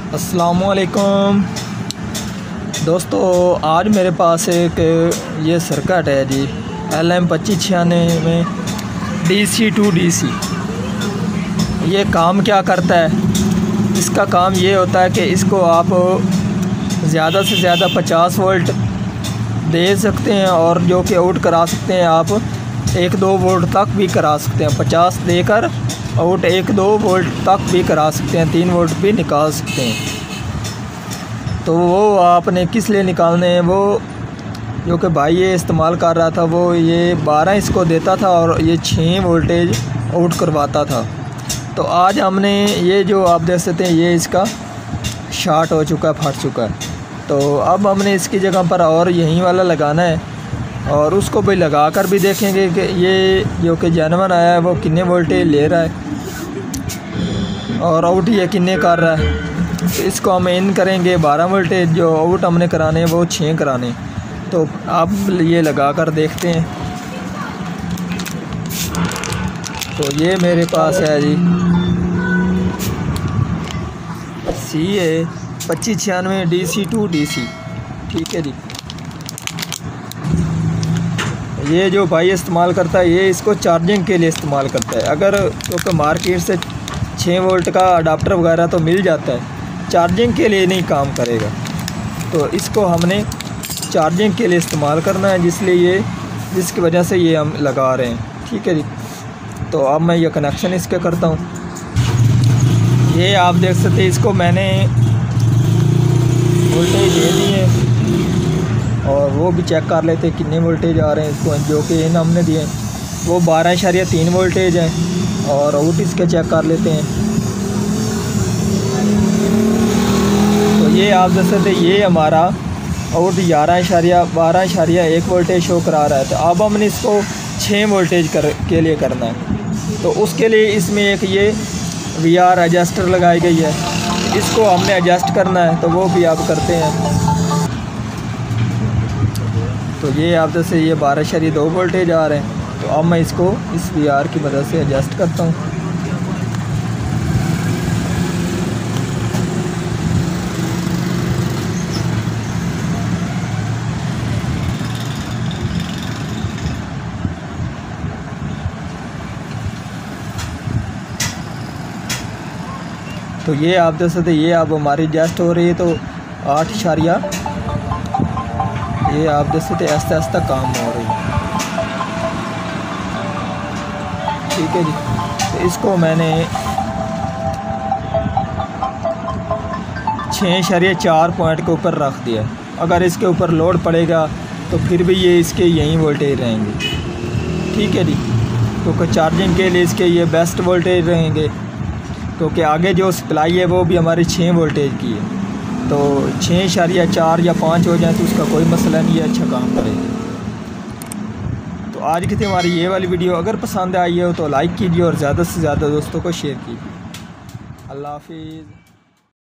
अस्सलामुअलैकुम दोस्तों, आज मेरे पास एक ये सर्किट है जी LM2596 में DC to DC। ये काम क्या करता है? इसका काम ये होता है कि इसको आप ज़्यादा से ज़्यादा 50 वोल्ट दे सकते हैं और जो कि आउट करा सकते हैं आप 1-2 वोल्ट तक भी करा सकते हैं। 50 देकर आउट 1-2 वोल्ट तक भी करा सकते हैं, 3 वोल्ट भी निकाल सकते हैं। तो वो आपने किस लिए निकालने हैं? वो जो कि भाई ये इस्तेमाल कर रहा था वो ये 12 इसको देता था और ये 6 वोल्टेज आउट करवाता था। तो आज हमने ये जो आप देख सकते हैं ये इसका शॉर्ट हो चुका है, फट चुका है। तो अब हमने इसकी जगह पर और यहीं वाला लगाना है और उसको भी लगा कर भी देखेंगे कि ये जो कि जेनवन आया है वो कितने वोल्टेज ले रहा है और आउट ये कितने कर रहा है। तो इसको हम इन करेंगे 12 वोल्टेज, जो आउट हमने कराने हैं वो 6 कराने। तो आप ये लगा कर देखते हैं। तो ये मेरे पास है जी CA2596 DC to DC, ठीक है जी। ये जो भाई इस्तेमाल करता है ये इसको चार्जिंग के लिए इस्तेमाल करता है। अगर क्योंकि मार्केट से 6 वोल्ट का अडाप्टर वगैरह तो मिल जाता है, चार्जिंग के लिए नहीं काम करेगा। तो इसको हमने चार्जिंग के लिए इस्तेमाल करना है, जिसकी वजह से ये हम लगा रहे हैं, ठीक है जी। तो अब मैं ये कनेक्शन इसके करता हूँ। ये आप देख सकते हैं, इसको मैंने वोल्टेज दे दिए और वो भी चेक कर लेते कितने वोल्टेज आ रहे हैं इसको, जो कि इन हमने दिए वो 12.3 वोल्टेज हैं और आउट इसके चेक कर लेते हैं। तो ये आप देख सकते हैं ये हमारा आउट 12.1 वोल्टेज शो करा रहा है। तो अब हमने इसको 6 वोल्टेज के लिए करना है। तो उसके लिए इसमें एक ये VR एडजस्टर लगाई गई है, इसको हमने एडजस्ट करना है, तो वो भी आप करते हैं। तो ये आप जैसे ये 12.2 वोल्टेज आ रहे हैं। तो अब मैं इसको इस VR की मदद से एडजस्ट करता हूँ। तो ये आप देख सकते ये अब हमारी एडजस्ट हो रही है। तो 8 ये आप देख सकते आस्ते आस्ते काम हो रही है, ठीक है जी। तो इसको मैंने 6.4 पॉइंट के ऊपर रख दिया। अगर इसके ऊपर लोड पड़ेगा तो फिर भी ये इसके यहीं वोल्टेज रहेंगे, ठीक है जी। क्योंकि चार्जिंग के लिए इसके ये बेस्ट वोल्टेज रहेंगे, क्योंकि आगे जो सप्लाई है वो भी हमारी 6 वोल्टेज की है। तो 6.4 या 5 हो जाए तो उसका कोई मसला नहीं है, अच्छा काम करेगी। तो आज की थी हमारी ये वाली वीडियो। अगर पसंद आई हो तो लाइक कीजिए और ज़्यादा से ज़्यादा दोस्तों को शेयर कीजिए। अल्लाह हाफिज़।